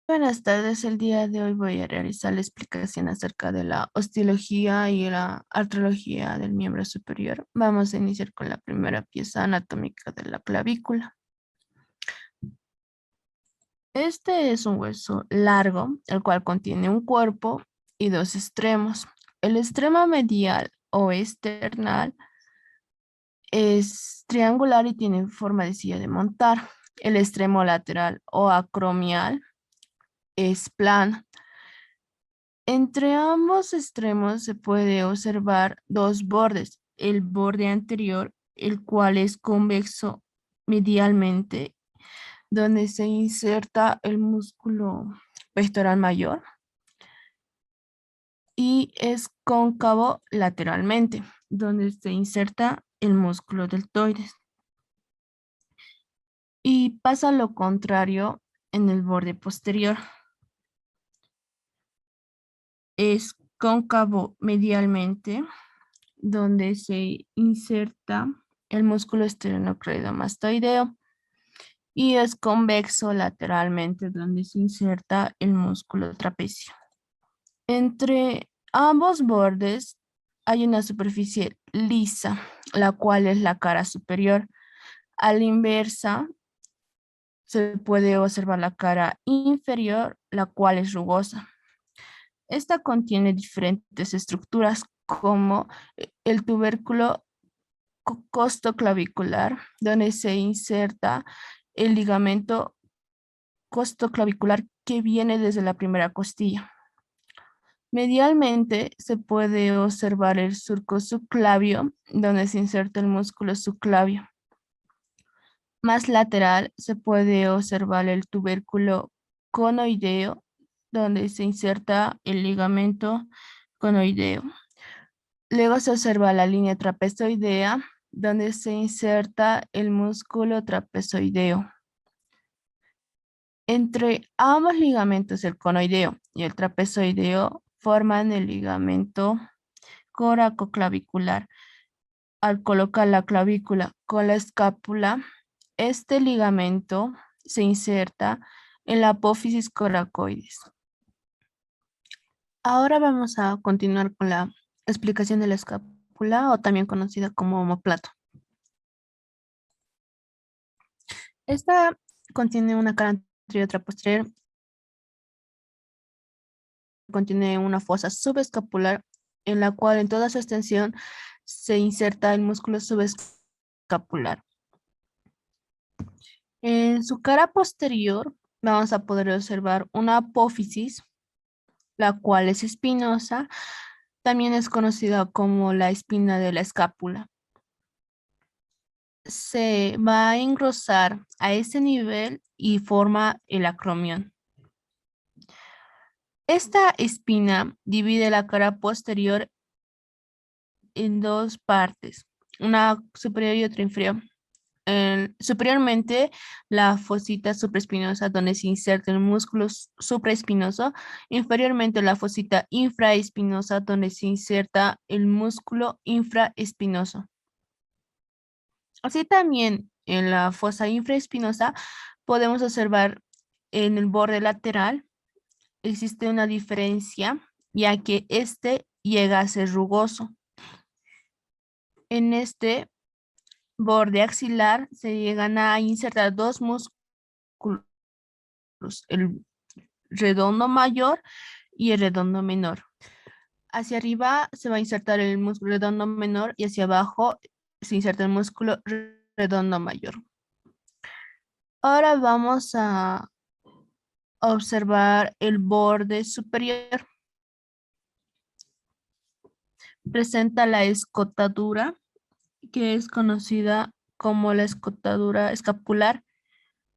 Buenas tardes, el día de hoy voy a realizar la explicación acerca de la osteología y la artrología del miembro superior. Vamos a iniciar con la primera pieza anatómica de la clavícula. Este es un hueso largo, el cual contiene un cuerpo y dos extremos. El extremo medial o external es triangular y tiene forma de silla de montar. El extremo lateral o acromial es plano. Entre ambos extremos se puede observar dos bordes. El borde anterior, el cual es convexo medialmente, donde se inserta el músculo pectoral mayor, y es cóncavo lateralmente, donde se inserta el músculo deltoides. Y pasa lo contrario en el borde posterior. Es cóncavo medialmente, donde se inserta el músculo esternocleidomastoideo, y es convexo lateralmente, donde se inserta el músculo trapecio. Entre ambos bordes hay una superficie lisa, la cual es la cara superior. A la inversa se puede observar la cara inferior, la cual es rugosa. Esta contiene diferentes estructuras como el tubérculo costoclavicular, donde se inserta el ligamento costoclavicular que viene desde la primera costilla. Medialmente se puede observar el surco subclavio, donde se inserta el músculo subclavio. Más lateral se puede observar el tubérculo conoideo, donde se inserta el ligamento conoideo. Luego se observa la línea trapezoidea, donde se inserta el músculo trapezoideo. Entre ambos ligamentos, el conoideo y el trapezoideo, forman el ligamento coracoclavicular. Al colocar la clavícula con la escápula, este ligamento se inserta en la apófisis coracoides. Ahora vamos a continuar con la explicación de la escápula, o también conocida como omóplato. Esta contiene una cara anterior y otra posterior. Contiene una fosa subescapular en la cual en toda su extensión se inserta el músculo subescapular. En su cara posterior vamos a poder observar una apófisis, la cual es espinosa. También es conocida como la espina de la escápula. Se va a engrosar a ese nivel y forma el acromión. Esta espina divide la cara posterior en dos partes, una superior y otra inferior. Superiormente, la fosita supraespinosa, donde se inserta el músculo supraespinoso. Inferiormente, la fosita infraespinosa, donde se inserta el músculo infraespinoso. Así también en la fosa infraespinosa podemos observar en el borde lateral existe una diferencia, ya que este llega a ser rugoso. En este borde axilar se llegan a insertar dos músculos, el redondo mayor y el redondo menor. Hacia arriba se va a insertar el músculo redondo menor y hacia abajo se inserta el músculo redondo mayor. Ahora vamos a observar el borde superior. Presenta la escotadura, que es conocida como la escotadura escapular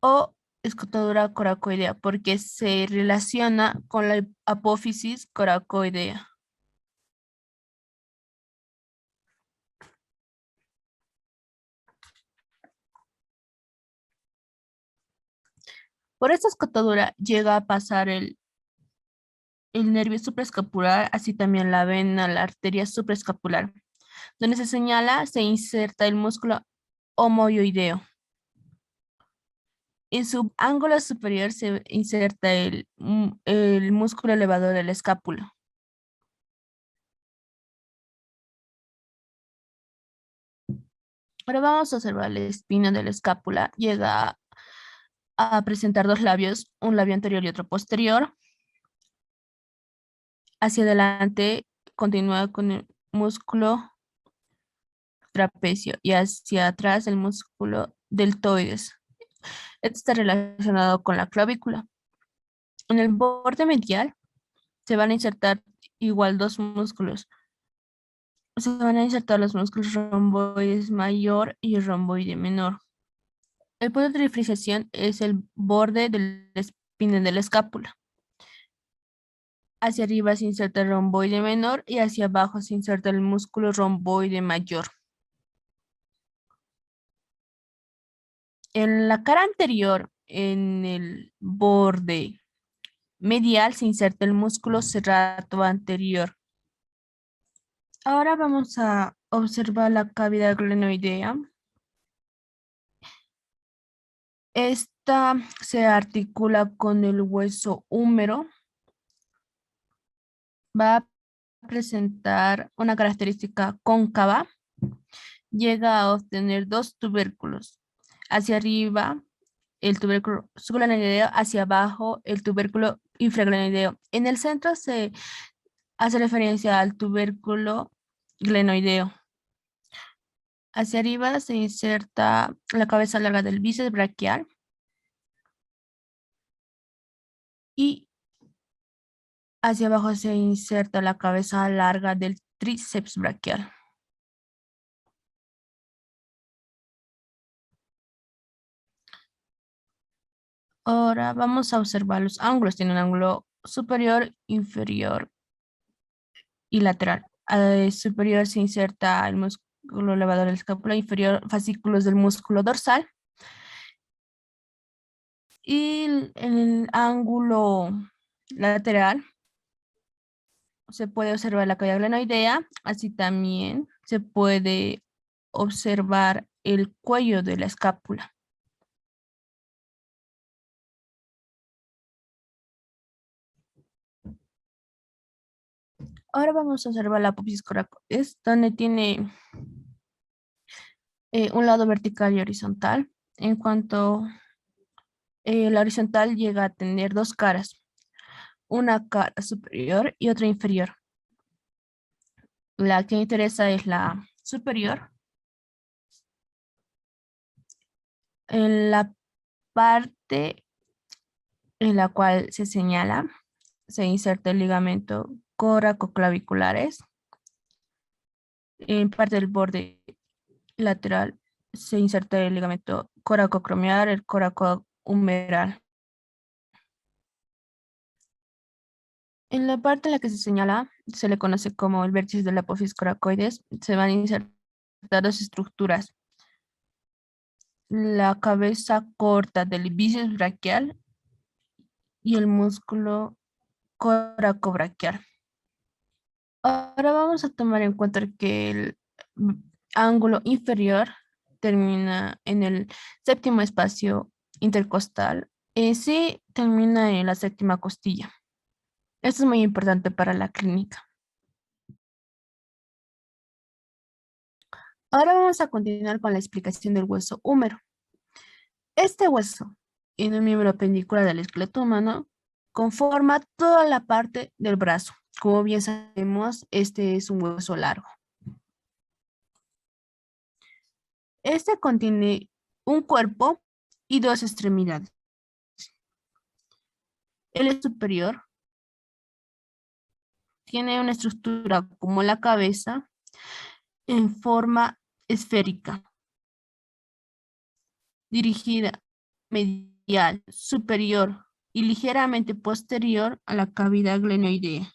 o escotadura coracoidea, porque se relaciona con la apófisis coracoidea. Por esta escotadura llega a pasar el nervio supraescapular, así también la vena, la arteria supraescapular. Donde se señala, se inserta el músculo homoioideo. En su ángulo superior se inserta el músculo elevador del escápulo. Ahora vamos a observar la espina de la escápula. Llega a presentar dos labios, un labio anterior y otro posterior. Hacia adelante continúa con el músculo trapecio y hacia atrás el músculo deltoides. Esto está relacionado con la clavícula. En el borde medial se van a insertar igual dos músculos. Se van a insertar los músculos romboides mayor y romboide menor. El punto de diferenciación es el borde del espina de la escápula. Hacia arriba se inserta el romboide menor y hacia abajo se inserta el músculo romboide mayor. En la cara anterior, en el borde medial, se inserta el músculo serrato anterior. Ahora vamos a observar la cavidad glenoidea. Esta se articula con el hueso húmero. Va a presentar una característica cóncava. Llega a obtener dos tubérculos. Hacia arriba, el tubérculo subglenoideo, hacia abajo, el tubérculo infraglenoideo. En el centro se hace referencia al tubérculo glenoideo. Hacia arriba se inserta la cabeza larga del bíceps braquial y hacia abajo se inserta la cabeza larga del tríceps braquial. Ahora vamos a observar los ángulos. Tiene un ángulo superior, inferior y lateral. Al superior se inserta el músculo elevador del escápula, inferior fascículos del músculo dorsal. Y en el ángulo lateral se puede observar la cavidad glenoidea, así también se puede observar el cuello de la escápula. Ahora vamos a observar la apófisis coracoides, donde tiene un lado vertical y horizontal. En cuanto la horizontal llega a tener dos caras, una cara superior y otra inferior. La que interesa es la superior. En la parte en la cual se señala, se inserta el ligamento coracoclaviculares. En parte del borde lateral se inserta el ligamento coracocromial, el coracohumeral. En la parte en la que se señala, se le conoce como el vértice de la apófisis coracoides, se van a insertar dos estructuras. La cabeza corta del bíceps braquial y el músculo coracobraquial. Ahora vamos a tomar en cuenta que el ángulo inferior termina en el séptimo espacio intercostal. Sí termina en la séptima costilla. Esto es muy importante para la clínica. Ahora vamos a continuar con la explicación del hueso húmero. Este hueso, en un miembro pendicular del esqueleto humano, conforma toda la parte del brazo. Como bien sabemos, este es un hueso largo. Este contiene un cuerpo y dos extremidades. El superior tiene una estructura como la cabeza en forma esférica, dirigida medial, superior y ligeramente posterior a la cavidad glenoidea.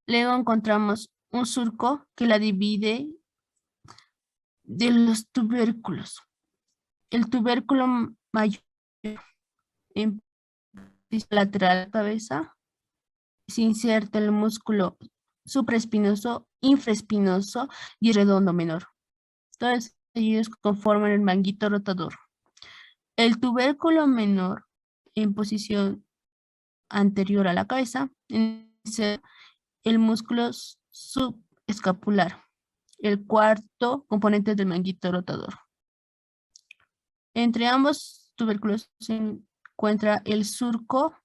Luego encontramos un surco que la divide de los tubérculos. El tubérculo mayor en piso lateral de la cabeza se inserta el músculo supraespinoso, infraespinoso y redondo menor. Entonces, ellos conforman el manguito rotador. El tubérculo menor en posición anterior a la cabeza, el músculo subescapular, el cuarto componente del manguito rotador. Entre ambos tubérculos se encuentra el surco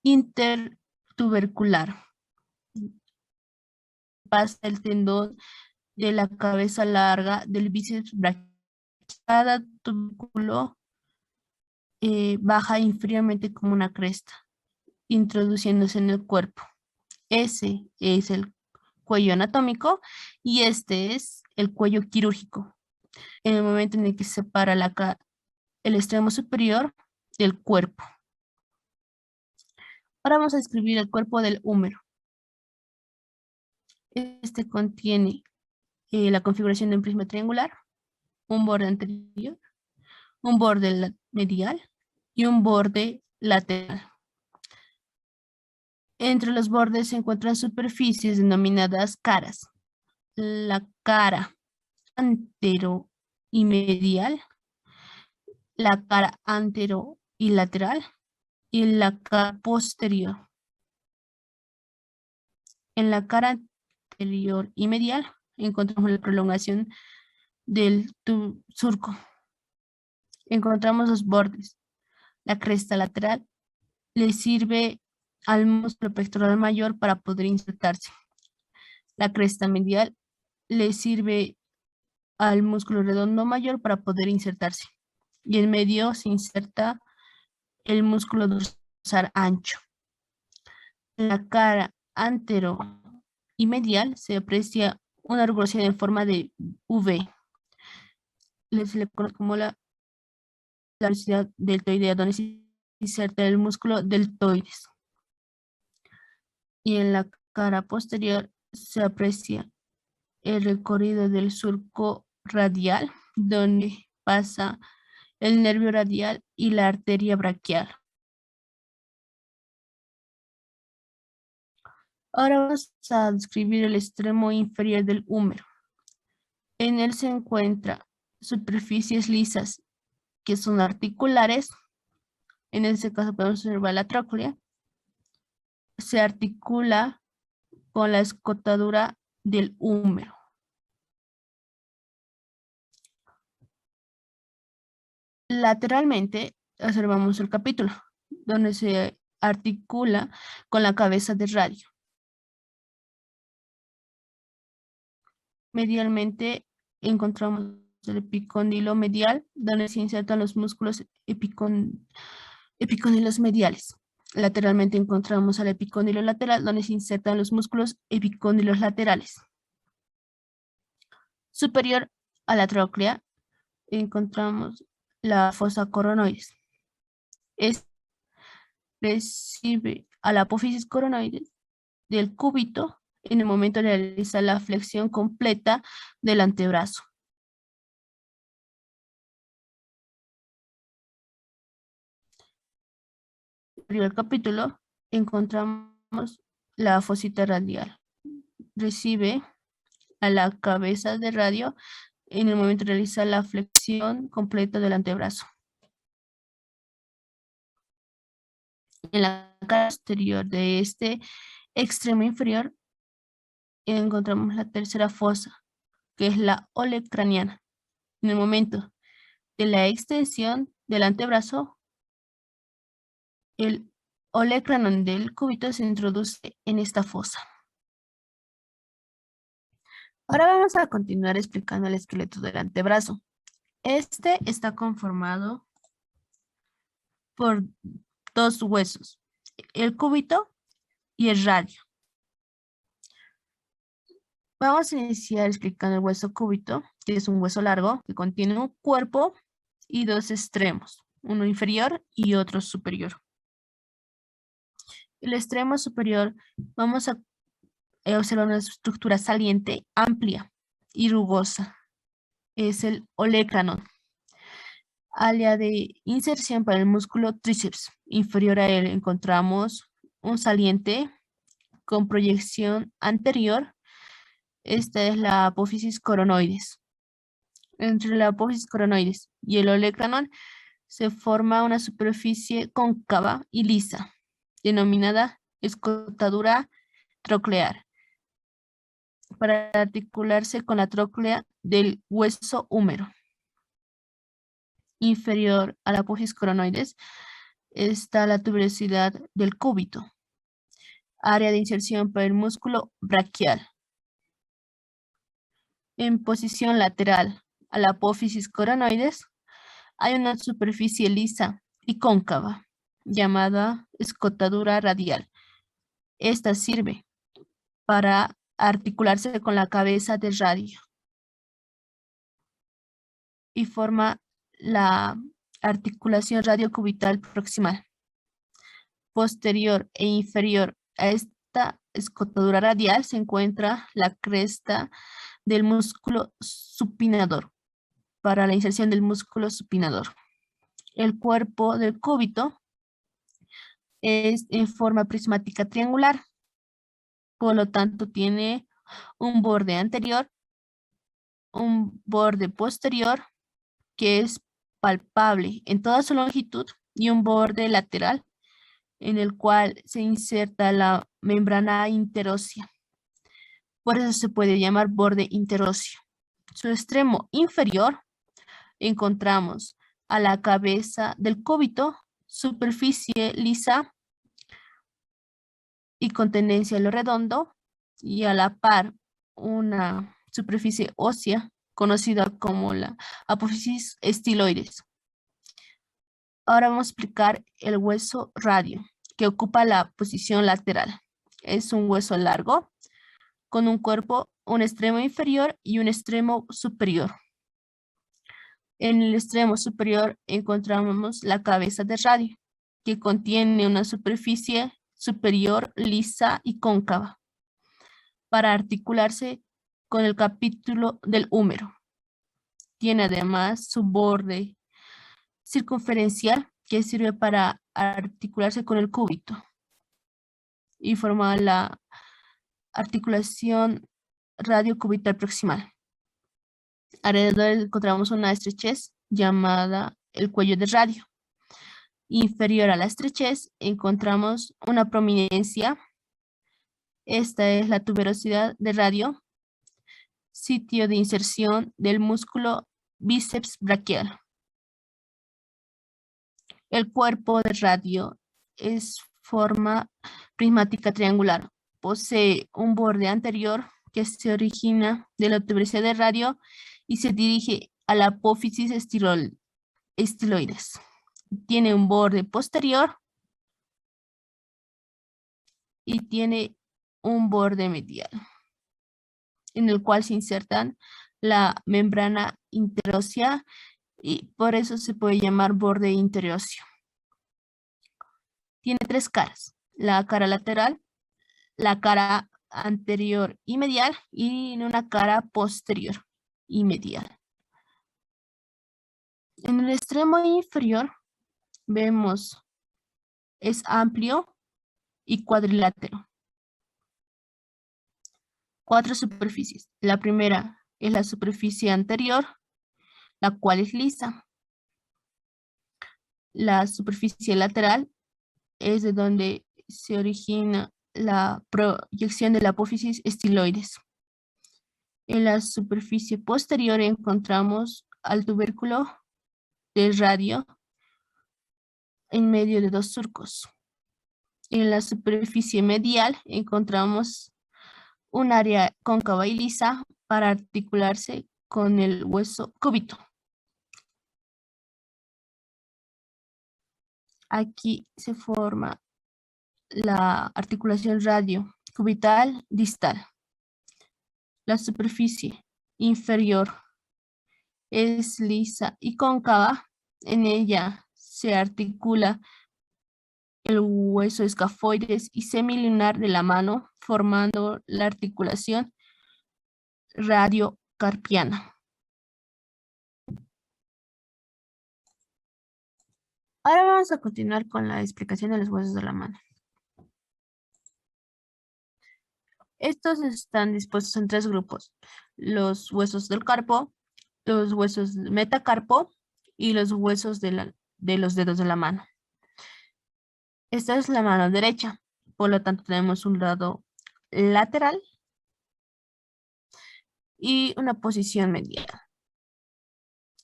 intertubercular. Pasa el tendón de la cabeza larga del bíceps braquial. Cada tubérculo baja inferiormente como una cresta, introduciéndose en el cuerpo. Ese es el cuello anatómico y este es el cuello quirúrgico. En el momento en el que se separa el extremo superior del cuerpo. Ahora vamos a describir el cuerpo del húmero. Este contiene la configuración de un prisma triangular, un borde anterior, un borde medial y un borde lateral. Entre los bordes se encuentran superficies denominadas caras. La cara antero y medial, la cara antero y lateral y la cara posterior. En la cara anterior y medial encontramos la prolongación del surco. Encontramos los bordes. La cresta lateral le sirve al músculo pectoral mayor para poder insertarse. La cresta medial le sirve al músculo redondo mayor para poder insertarse. Y en medio se inserta el músculo dorsal ancho. En la cara antero y medial se aprecia una rugosidad en forma de V. Se le conoce como la velocidad deltoidea, donde se inserta el músculo deltoides. Y en la cara posterior se aprecia el recorrido del surco radial, donde pasa el nervio radial y la arteria braquial. Ahora vamos a describir el extremo inferior del húmero. En él se encuentran superficies lisas que son articulares. En este caso podemos observar la tráquea. Se articula con la escotadura del húmero. Lateralmente observamos el capítulo, donde se articula con la cabeza de radio. Medialmente encontramos el epicóndilo medial, donde se insertan los músculos epicóndilos mediales. Lateralmente encontramos al epicóndilo lateral, donde se insertan los músculos epicóndilos laterales. Superior a la tráquea encontramos la fosa coronoides. Recibe a la apófisis coronoides del cúbito en el momento de realizar la flexión completa del antebrazo. En el capítulo encontramos la fosita radial. Recibe a la cabeza de radio en el momento de realizar la flexión completa del antebrazo. En la cara exterior de este extremo inferior encontramos la tercera fosa, que es la olecraniana. En el momento de la extensión del antebrazo, el olecranon del cúbito se introduce en esta fosa. Ahora vamos a continuar explicando el esqueleto del antebrazo. Este está conformado por dos huesos, el cúbito y el radio. Vamos a iniciar explicando el hueso cúbito, que es un hueso largo que contiene un cuerpo y dos extremos, uno inferior y otro superior. El extremo superior vamos a observar una estructura saliente, amplia y rugosa. Es el olecranon. Área de inserción para el músculo tríceps. Inferior a él encontramos un saliente con proyección anterior. Esta es la apófisis coronoides. Entre la apófisis coronoides y el olecranon se forma una superficie cóncava y lisa, denominada escotadura troclear, para articularse con la tróclea del hueso húmero. Inferior a la apófisis coronoides está la tuberosidad del cúbito, área de inserción para el músculo braquial. En posición lateral a la apófisis coronoides hay una superficie lisa y cóncava, llamada escotadura radial. Esta sirve para articularse con la cabeza de radio y forma la articulación radiocubital proximal. Posterior e inferior a esta escotadura radial se encuentra la cresta del músculo supinador, para la inserción del músculo supinador. El cuerpo del cúbito es en forma prismática triangular, por lo tanto tiene un borde anterior, un borde posterior que es palpable en toda su longitud y un borde lateral en el cual se inserta la membrana interósea. Por eso se puede llamar borde interóseo. Su extremo inferior encontramos a la cabeza del cúbito, superficie lisa y con tendencia a lo redondo, y a la par una superficie ósea conocida como la apófisis estiloides. Ahora vamos a explicar el hueso radio, que ocupa la posición lateral. Es un hueso largo, con un cuerpo, un extremo inferior y un extremo superior. En el extremo superior encontramos la cabeza de radio, que contiene una superficie superior lisa y cóncava, para articularse con el capítulo del húmero. Tiene además su borde circunferencial, que sirve para articularse con el cúbito y forma la articulación radiocubital proximal. Alrededor encontramos una estrechez llamada el cuello de radio. Inferior a la estrechez encontramos una prominencia. Esta es la tuberosidad de radio, sitio de inserción del músculo bíceps braquial. El cuerpo de radio es forma prismática triangular. Posee un borde anterior que se origina de la tuberosidad de radio y se dirige a la apófisis estiloides. Tiene un borde posterior y tiene un borde medial, en el cual se insertan la membrana interósea y por eso se puede llamar borde interóseo. Tiene tres caras: la cara lateral, la cara anterior y medial, y una cara posterior y medial. En el extremo inferior vemos es amplio y cuadrilátero. Cuatro superficies. La primera es la superficie anterior, la cual es lisa. La superficie lateral es de donde se origina la proyección de la apófisis estiloides. En la superficie posterior encontramos al tubérculo de radio en medio de dos surcos. En la superficie medial encontramos un área cóncava y lisa para articularse con el hueso cúbito. Aquí se forma la articulación radiocubital distal. La superficie inferior es lisa y cóncava. En ella se articula el hueso escafoides y semilunar de la mano, formando la articulación radiocarpiana. Ahora vamos a continuar con la explicación de los huesos de la mano. Estos están dispuestos en tres grupos: los huesos del carpo, los huesos metacarpo y los huesos de los dedos de la mano. Esta es la mano derecha, por lo tanto tenemos un lado lateral y una posición medial.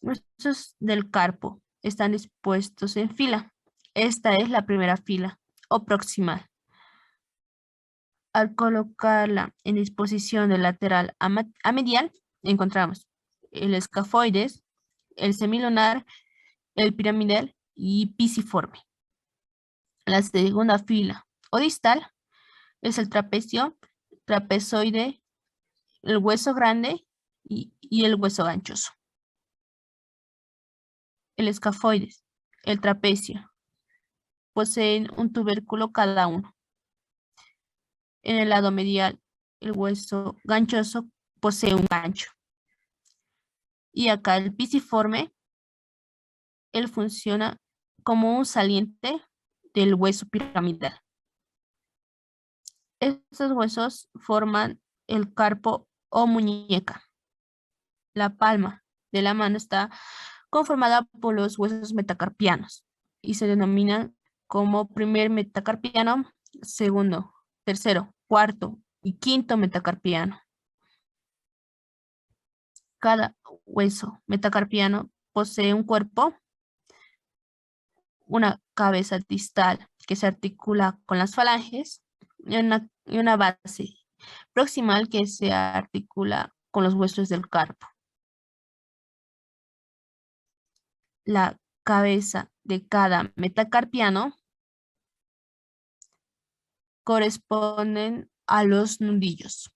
Los huesos del carpo están dispuestos en fila. Esta es la primera fila o proximal. Al colocarla en disposición de lateral a medial, encontramos el escafoides, el semilunar, el piramidal y pisiforme. La segunda fila o distal es el trapecio, trapezoide, el hueso grande y el hueso ganchoso. El escafoides, el trapecio, poseen un tubérculo cada uno. En el lado medial, el hueso ganchoso posee un gancho. Y acá el pisiforme, él funciona como un saliente del hueso piramidal. Estos huesos forman el carpo o muñeca. La palma de la mano está conformada por los huesos metacarpianos y se denominan como primer metacarpiano, segundo, tercero, cuarto y quinto metacarpiano. Cada hueso metacarpiano posee un cuerpo, una cabeza distal que se articula con las falanges y una base proximal que se articula con los huesos del carpo. La cabeza de cada metacarpiano corresponden a los nudillos.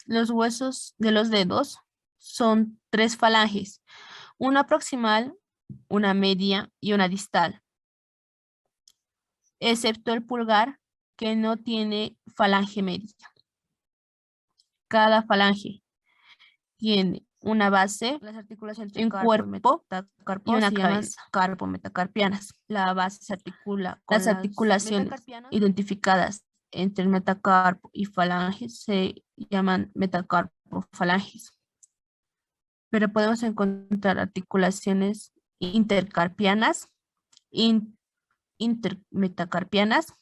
Los huesos de los dedos son 3 falanges, una proximal, una media y una distal, excepto el pulgar que no tiene falange media. Cada falange tiene una base, las articulaciones entre un cuerpo y una cabeza, carpo metacarpianas. La base se articula con las articulaciones identificadas entre el metacarpo y falanges se llaman metacarpofalanges. Pero podemos encontrar articulaciones intercarpianas, intermetacarpianas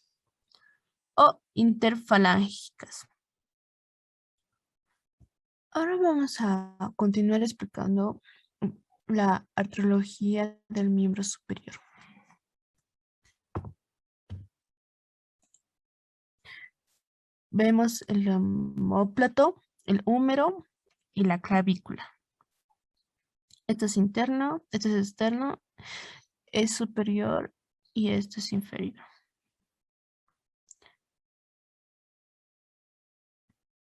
o interfalángicas. Ahora vamos a continuar explicando la artrología del miembro superior. Vemos el omóplato, el húmero y la clavícula. Esto es interno, esto es externo, es superior y esto es inferior.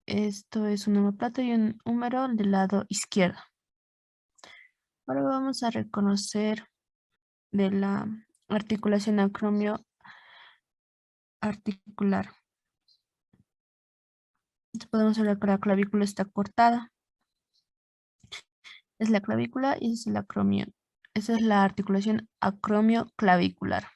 Esto es un omóplato y un húmero del lado izquierdo. Ahora vamos a reconocer de la articulación acromio articular. Entonces podemos ver que la clavícula está cortada. Es la clavícula y es el acromio. Esa es la articulación acromio-clavicular.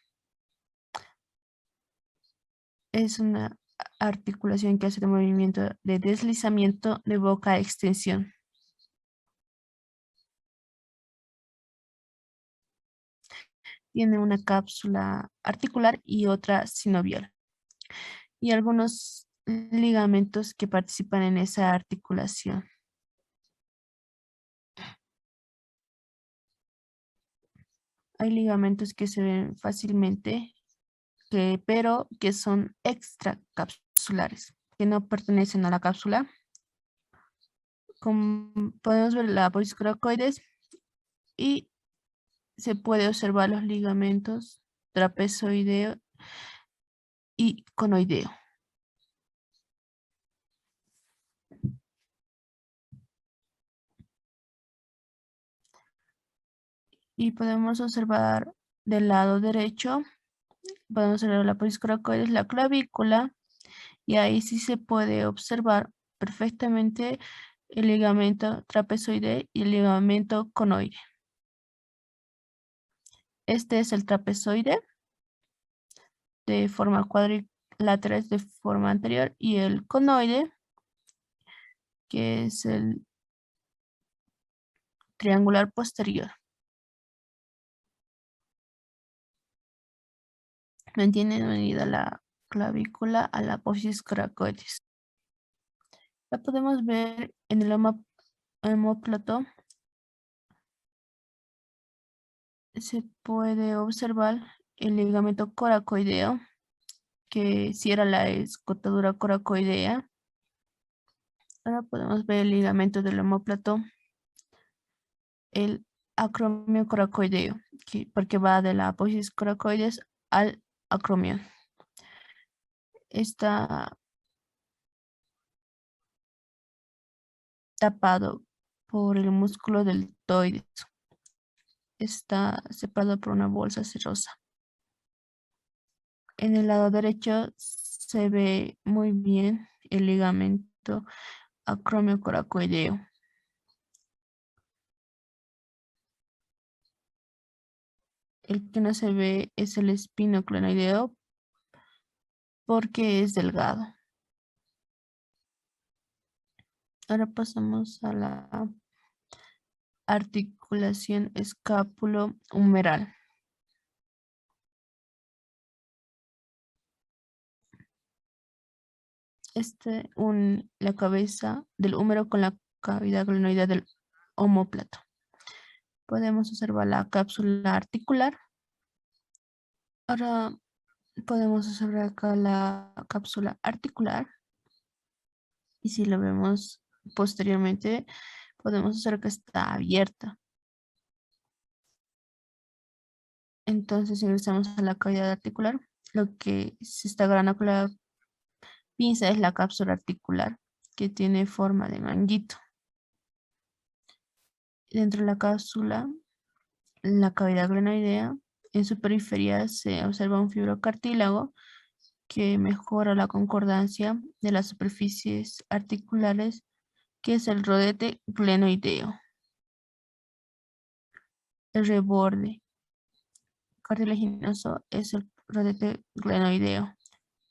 Es una articulación que hace el movimiento de deslizamiento de boca a extensión. Tiene una cápsula articular y otra sinovial. Y algunos ligamentos que participan en esa articulación. Hay ligamentos que se ven fácilmente, pero que son extracapsulares, que no pertenecen a la cápsula. Como podemos ver la apófisis coracoides y se puede observar los ligamentos trapezoideo y conoideo. Y podemos observar del lado derecho, podemos observar la apófisis coracoides, la clavícula, y ahí sí se puede observar perfectamente el ligamento trapezoide y el ligamento conoide. Este es el trapezoide de forma cuadrilateral de forma anterior y el conoide que es el triangular posterior. Mantiene unida la clavícula a la apófisis coracoides. La podemos ver en el omóplato. Se puede observar el ligamento coracoideo, que cierra la escotadura coracoidea. Ahora podemos ver el ligamento del omóplato, el acromio coracoideo, porque va de la apófisis coracoides al acromio. Está tapado por el músculo deltoides. Está separado por una bolsa serosa. En el lado derecho se ve muy bien el ligamento acromio coracoideo. El que no se ve es el espinoclenoideo porque es delgado. Ahora pasamos a la articulación escápulo-humeral. La cabeza del húmero con la cavidad glenoidea del omóplato. Podemos observar la cápsula articular. Ahora podemos observar acá la cápsula articular. Y si lo vemos posteriormente, podemos observar que está abierta. Entonces ingresamos a la cavidad articular. Lo que se está agarrando con la pinza es la cápsula articular, que tiene forma de manguito. Dentro de la cápsula, la cavidad glenoidea, en su periferia se observa un fibrocartílago que mejora la concordancia de las superficies articulares, que es el rodete glenoideo. El reborde cartilaginoso es el rodete glenoideo.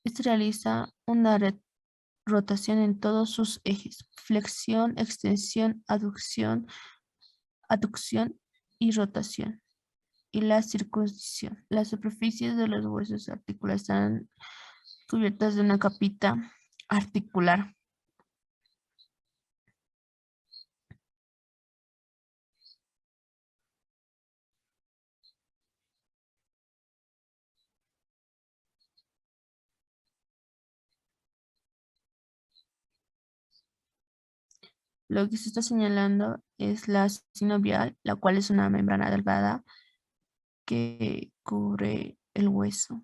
Este realiza una rotación en todos sus ejes: flexión, extensión, aducción y rotación. Y la circuncisión. Las superficies de los huesos articulares están cubiertas de una capita articular. Lo que se está señalando es la sinovial, la cual es una membrana delgada que cubre el hueso.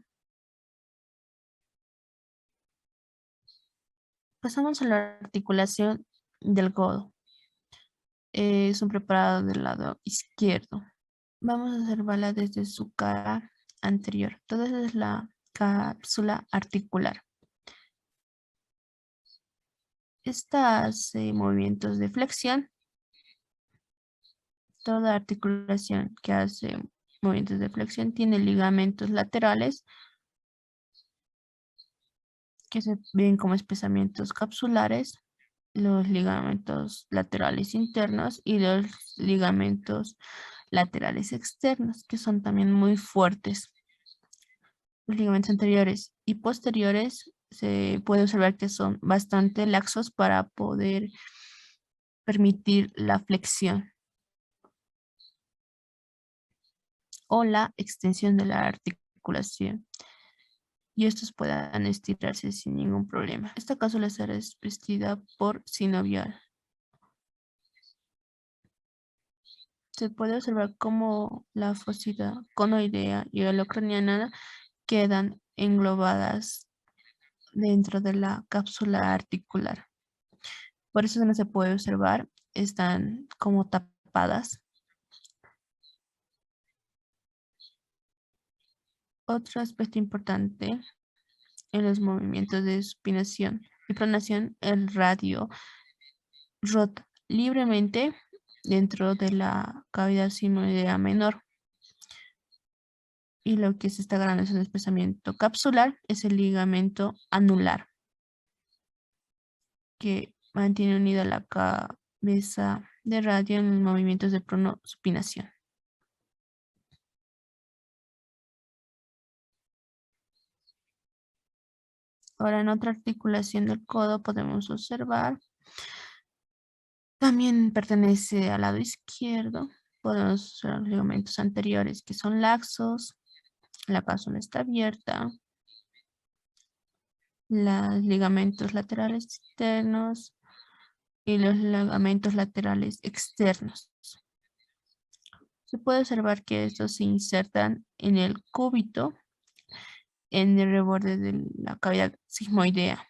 Pasamos a la articulación del codo. Es un preparado del lado izquierdo. Vamos a observarla desde su cara anterior. Toda esa es la cápsula articular. Esta hace movimientos de flexión. Toda articulación que hace movimientos de flexión tiene ligamentos laterales que se ven como espesamientos capsulares, los ligamentos laterales internos y los ligamentos laterales externos, que son también muy fuertes. Los ligamentos anteriores y posteriores se puede observar que son bastante laxos para poder permitir la flexión o la extensión de la articulación, y estos puedan estirarse sin ningún problema. Esta cápsula será vestida por sinovial. Se puede observar cómo la fósita conoidea y holocraniana quedan englobadas dentro de la cápsula articular. Por eso no se puede observar, están como tapadas. Otro aspecto importante en los movimientos de supinación y pronación, el radio rota libremente dentro de la cavidad sinoidea menor. Y lo que se está agarrando es un espesamiento capsular, es el ligamento anular, que mantiene unida la cabeza de radio en movimientos de pronosupinación. Ahora en otra articulación del codo podemos observar, también pertenece al lado izquierdo. Podemos observar los ligamentos anteriores que son laxos, la cápsula está abierta, los ligamentos laterales externos y los ligamentos laterales externos. Se puede observar que estos se insertan en el cúbito, en el reborde de la cavidad sigmoidea.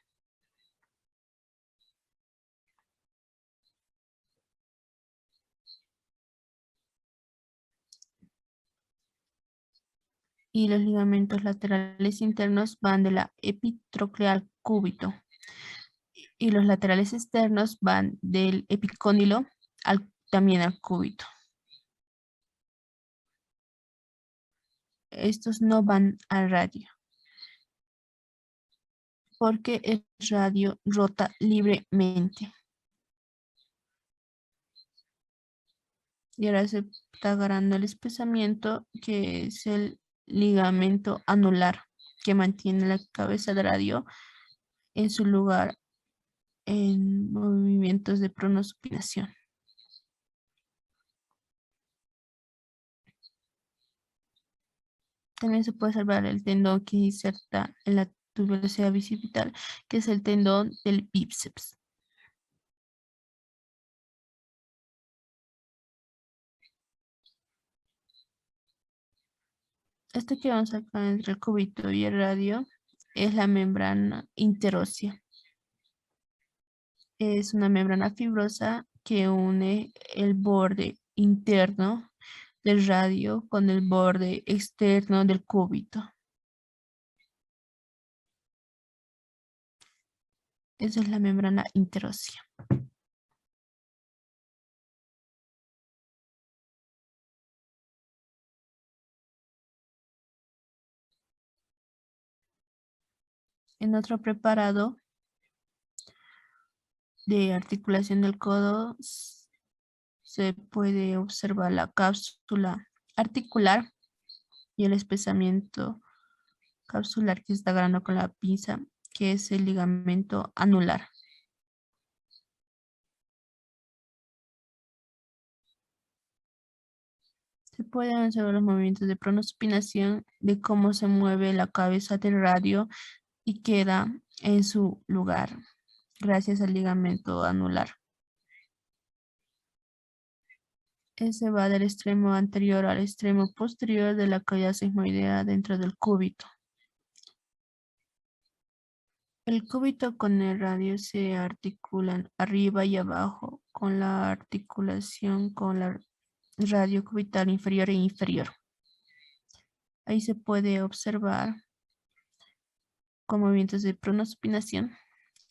Y los ligamentos laterales internos van de la epitroclea al cúbito. Y los laterales externos van del epicóndilo también al cúbito. Estos no van al radio, porque el radio rota libremente. Y ahora se está agarrando el espesamiento, que es el ligamento anular, que mantiene la cabeza de radio en su lugar en movimientos de pronosupinación. También se puede observar el tendón que inserta en la tuberosidad bicipital, que es el tendón del bíceps. Esto que vamos acá entre el cúbito y el radio es la membrana interósea. Es una membrana fibrosa que une el borde interno del radio con el borde externo del cúbito. Esa es la membrana interósea. En otro preparado de articulación del codo se puede observar la cápsula articular y el espesamiento capsular que se está agarrando con la pinza, que es el ligamento anular. Se pueden observar los movimientos de pronosupinación de cómo se mueve la cabeza del radio y queda en su lugar gracias al ligamento anular. Ese va del extremo anterior al extremo posterior de la cavidad sigmoidea dentro del cúbito. El cúbito con el radio se articulan arriba y abajo con la articulación con la radio cubital inferior e inferior. Ahí se puede observar con movimientos de pronosupinación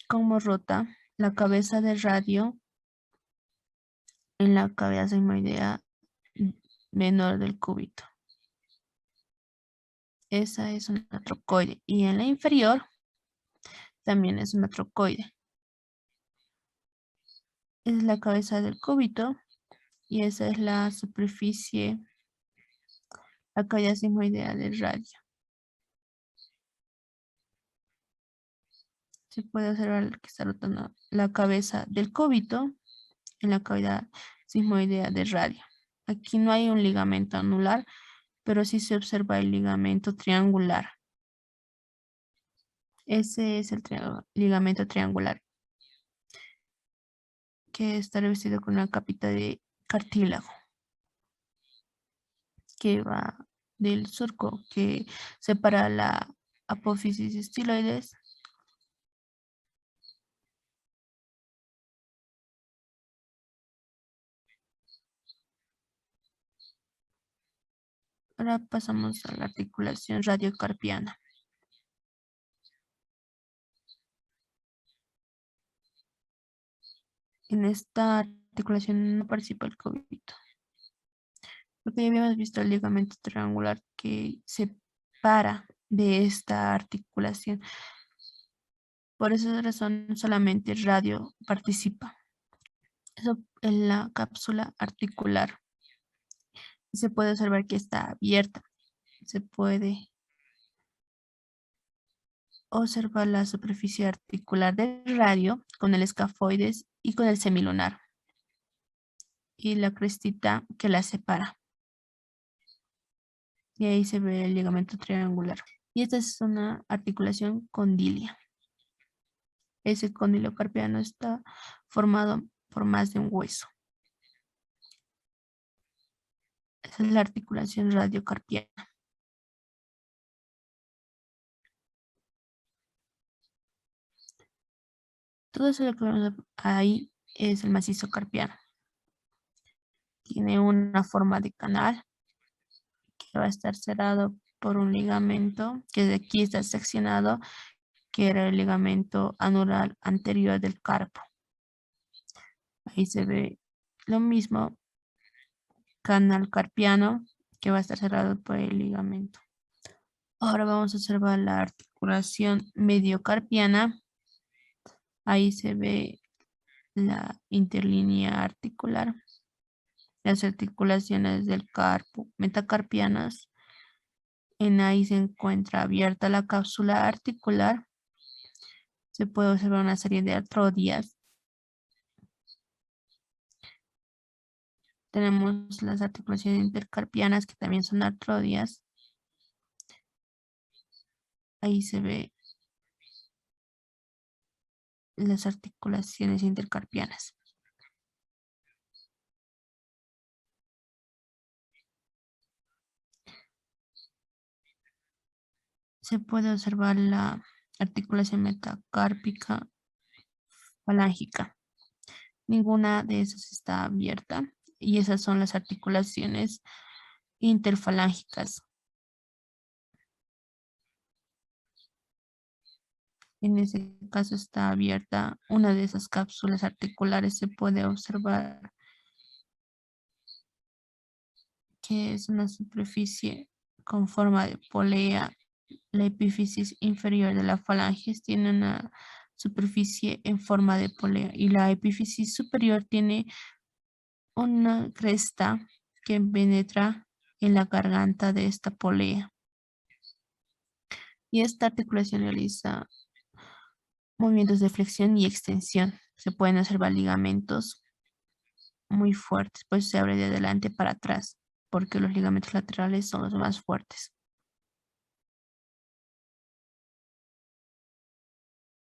cómo rota la cabeza del radio en la cavidad sigmoidea menor del cúbito. Esa es una trocoide. Y en la inferior también es una trocoide. Es la cabeza del cúbito y esa es la superficie, la cavidad sigmoidea del radio. Se puede observar que está rotando la cabeza del cúbito en la cavidad sigmoidea del radio. Aquí no hay un ligamento anular, pero sí se observa el ligamento triangular. Ese es el ligamento triangular, que está revestido con una capita de cartílago, que va del surco que separa la apófisis estiloides . Ahora pasamos a la articulación radiocarpiana. En esta articulación no participa el cúbito, porque ya habíamos visto el ligamento triangular que separa de esta articulación. Por esa razón solamente el radio participa. Eso en la cápsula articular. Se puede observar que está abierta. Se puede observar la superficie articular del radio con el escafoides y con el semilunar y la crestita que la separa. Y ahí se ve el ligamento triangular. Y esta es una articulación condilia. Ese cóndilo carpiano está formado por más de un hueso. Esa es la articulación radiocarpiana. Todo eso lo que vemos ahí es el macizo carpiano. Tiene una forma de canal que va a estar cerrado por un ligamento que de aquí está seccionado, que era el ligamento anular anterior del carpo. Ahí se ve lo mismo, canal carpiano que va a estar cerrado por el ligamento. Ahora vamos a observar la articulación mediocarpiana. Ahí se ve la interlínea articular, las articulaciones del carpo metacarpianas. En ahí se encuentra abierta la cápsula articular. Se puede observar una serie de artrodias. Tenemos las articulaciones intercarpianas que también son artrodias. Ahí se ve las articulaciones intercarpianas. Se puede observar la articulación metacárpica falángica. Ninguna de esas está abierta y esas son las articulaciones interfalángicas. En ese caso está abierta una de esas cápsulas articulares. Se puede observar que es una superficie con forma de polea. La epífisis inferior de la falange tiene una superficie en forma de polea y la epífisis superior tiene una cresta que penetra en la garganta de esta polea. Y esta articulación realiza movimientos de flexión y extensión. Se pueden observar ligamentos muy fuertes, pues se abre de adelante para atrás, porque los ligamentos laterales son los más fuertes.